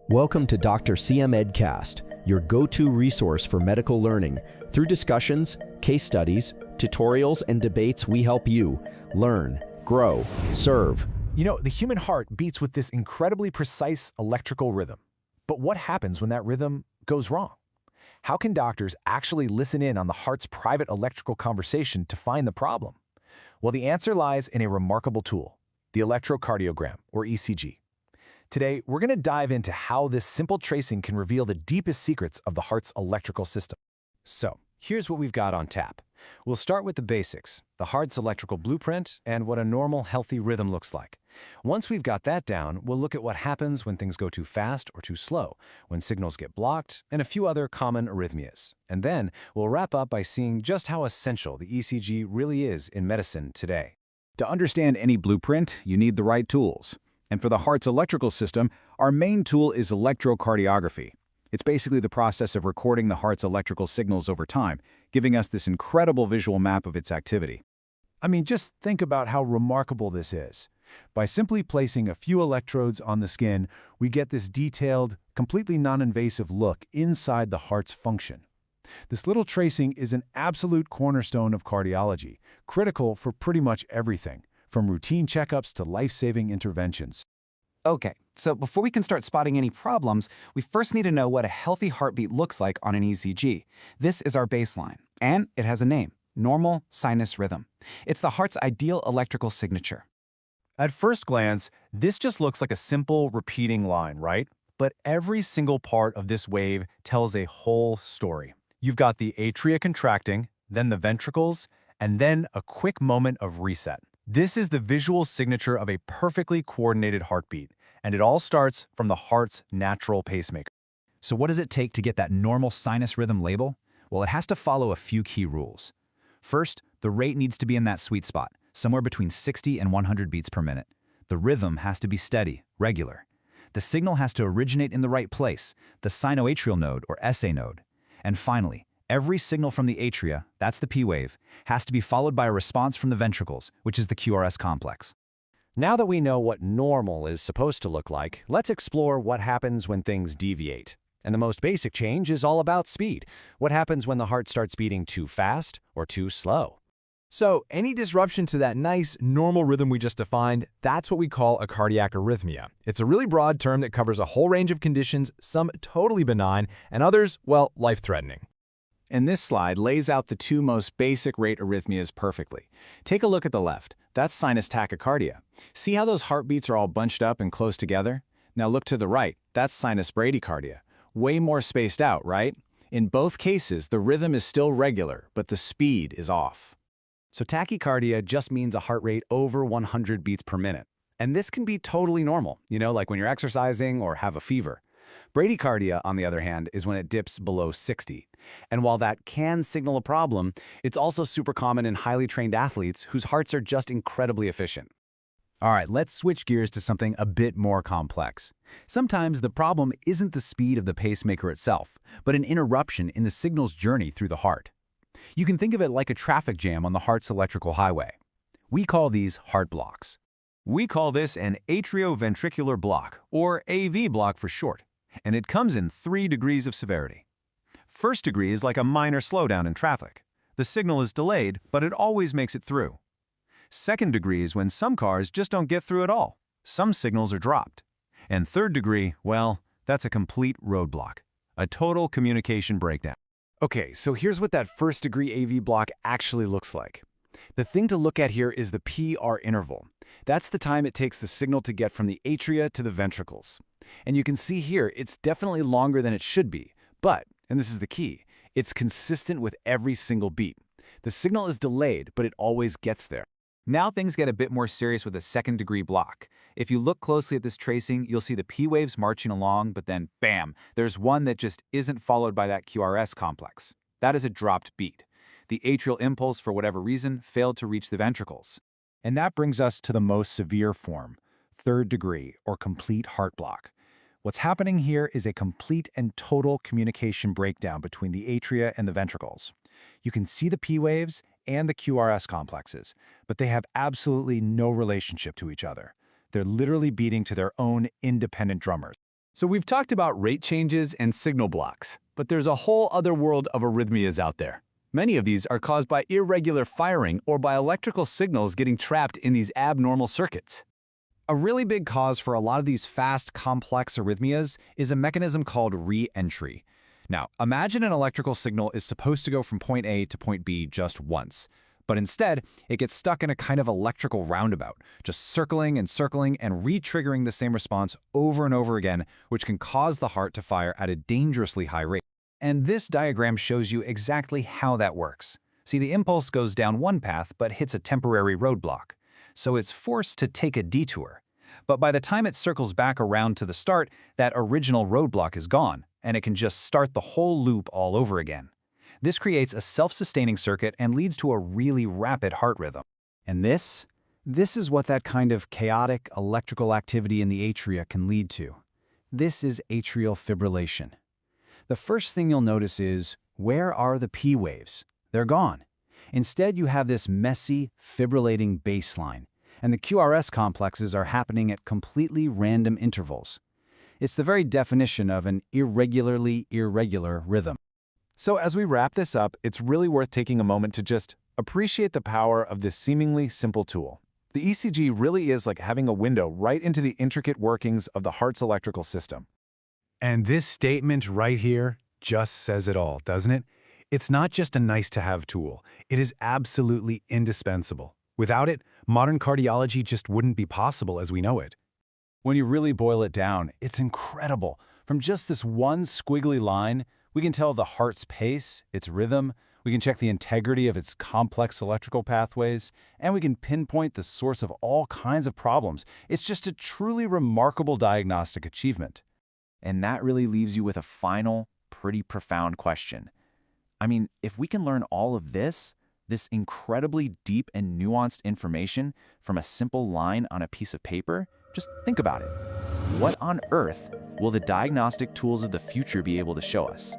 Welcome to Dr. CM Edcast, your go-to resource for medical learning. Through discussions, case studies, tutorials, and debates, we help you learn, grow, serve. You know, the human heart beats with this incredibly precise electrical rhythm. But what happens when that rhythm goes wrong? How can doctors actually listen in on the heart's private electrical conversation to find the problem? Well, the answer lies in a remarkable tool, the electrocardiogram, or ECG. Today, we're going to dive into how this simple tracing can reveal the deepest secrets of the heart's electrical system. So, here's what we've got on tap. We'll start with the basics, the heart's electrical blueprint, and what a normal, healthy rhythm looks like. Once we've got that down, we'll look at what happens when things go too fast or too slow, when signals get blocked, and a few other common arrhythmias. And then, we'll wrap up by seeing just how essential the ECG really is in medicine today. To understand any blueprint, you need the right tools. And for the heart's electrical system, our main tool is electrocardiography. It's basically the process of recording the heart's electrical signals over time, giving us this incredible visual map of its activity. I mean, just think about how remarkable this is. By simply placing a few electrodes on the skin, we get this detailed, completely non-invasive look inside the heart's function. This little tracing is an absolute cornerstone of cardiology, critical for pretty much everything, from routine checkups to life-saving interventions. Okay, so before we can start spotting any problems, we first need to know what a healthy heartbeat looks like on an ECG. This is our baseline, and it has a name, normal sinus rhythm. It's the heart's ideal electrical signature. At first glance, this just looks like a simple repeating line, right? But every single part of this wave tells a whole story. You've got the atria contracting, then the ventricles, and then a quick moment of reset. This is the visual signature of a perfectly coordinated heartbeat, and it all starts from the heart's natural pacemaker. So what does it take to get that normal sinus rhythm label? Well, it has to follow a few key rules. First, the rate needs to be in that sweet spot, somewhere between 60 and 100 beats per minute. The rhythm has to be steady, regular. The signal has to originate in the right place, the sinoatrial node or SA node. And finally, every signal from the atria, that's the P wave, has to be followed by a response from the ventricles, which is the QRS complex. Now that we know what normal is supposed to look like, let's explore what happens when things deviate. And the most basic change is all about speed. What happens when the heart starts beating too fast or too slow? So, any disruption to that nice, normal rhythm we just defined, that's what we call a cardiac arrhythmia. It's a really broad term that covers a whole range of conditions, some totally benign, and others, well, life-threatening. And this slide lays out the two most basic rate arrhythmias perfectly. Take a look at the left. That's sinus tachycardia. See how those heartbeats are all bunched up and close together? Now look to the right. That's sinus bradycardia. Way more spaced out, right? In both cases, the rhythm is still regular, but the speed is off. So tachycardia just means a heart rate over 100 beats per minute. And this can be totally normal, like when you're exercising or have a fever. Bradycardia, on the other hand, is when it dips below 60. And while that can signal a problem, it's also super common in highly trained athletes whose hearts are just incredibly efficient. All right, let's switch gears to something a bit more complex. Sometimes the problem isn't the speed of the pacemaker itself, but an interruption in the signal's journey through the heart. You can think of it like a traffic jam on the heart's electrical highway. We call these heart blocks. We call this an atrioventricular block, or AV block for short, and it comes in 3 degrees of severity. First degree is like a minor slowdown in traffic. The signal is delayed, but it always makes it through. Second degree is when some cars just don't get through at all. Some signals are dropped. And third degree, well, that's a complete roadblock, a total communication breakdown. Okay, so here's what that first degree AV block actually looks like. The thing to look at here is the PR interval. That's the time it takes the signal to get from the atria to the ventricles. And you can see here, it's definitely longer than it should be, but, and this is the key, it's consistent with every single beat. The signal is delayed, but it always gets there. Now things get a bit more serious with a second-degree block. If you look closely at this tracing, you'll see the P waves marching along, but then, bam, there's one that just isn't followed by that QRS complex. That is a dropped beat. The atrial impulse, for whatever reason, failed to reach the ventricles. And that brings us to the most severe form, third degree, or complete heart block. What's happening here is a complete and total communication breakdown between the atria and the ventricles. You can see the P waves and the QRS complexes, but they have absolutely no relationship to each other. They're literally beating to their own independent drummers. So we've talked about rate changes and signal blocks, but there's a whole other world of arrhythmias out there. Many of these are caused by irregular firing or by electrical signals getting trapped in these abnormal circuits. A really big cause for a lot of these fast, complex arrhythmias is a mechanism called re-entry. Now, imagine an electrical signal is supposed to go from point A to point B just once, but instead, it gets stuck in a kind of electrical roundabout, just circling and re-triggering the same response over and over again, which can cause the heart to fire at a dangerously high rate. And this diagram shows you exactly how that works. See, the impulse goes down one path but hits a temporary roadblock, so it's forced to take a detour. But by the time it circles back around to the start, that original roadblock is gone, and it can just start the whole loop all over again. This creates a self-sustaining circuit and leads to a really rapid heart rhythm. And this is what that kind of chaotic electrical activity in the atria can lead to. This is atrial fibrillation. The first thing you'll notice is, where are the P waves? They're gone. Instead, you have this messy, fibrillating baseline, and the QRS complexes are happening at completely random intervals. It's the very definition of an irregularly irregular rhythm. So as we wrap this up, it's really worth taking a moment to just appreciate the power of this seemingly simple tool. The ECG really is like having a window right into the intricate workings of the heart's electrical system. And this statement right here just says it all, doesn't it? It's not just a nice-to-have tool. It is absolutely indispensable. Without it, modern cardiology just wouldn't be possible as we know it. When you really boil it down, it's incredible. From just this one squiggly line, we can tell the heart's pace, its rhythm, we can check the integrity of its complex electrical pathways, and we can pinpoint the source of all kinds of problems. It's just a truly remarkable diagnostic achievement. And that really leaves you with a final, pretty profound question. I mean, if we can learn all of this incredibly deep and nuanced information from a simple line on a piece of paper, just think about it. What on earth will the diagnostic tools of the future be able to show us?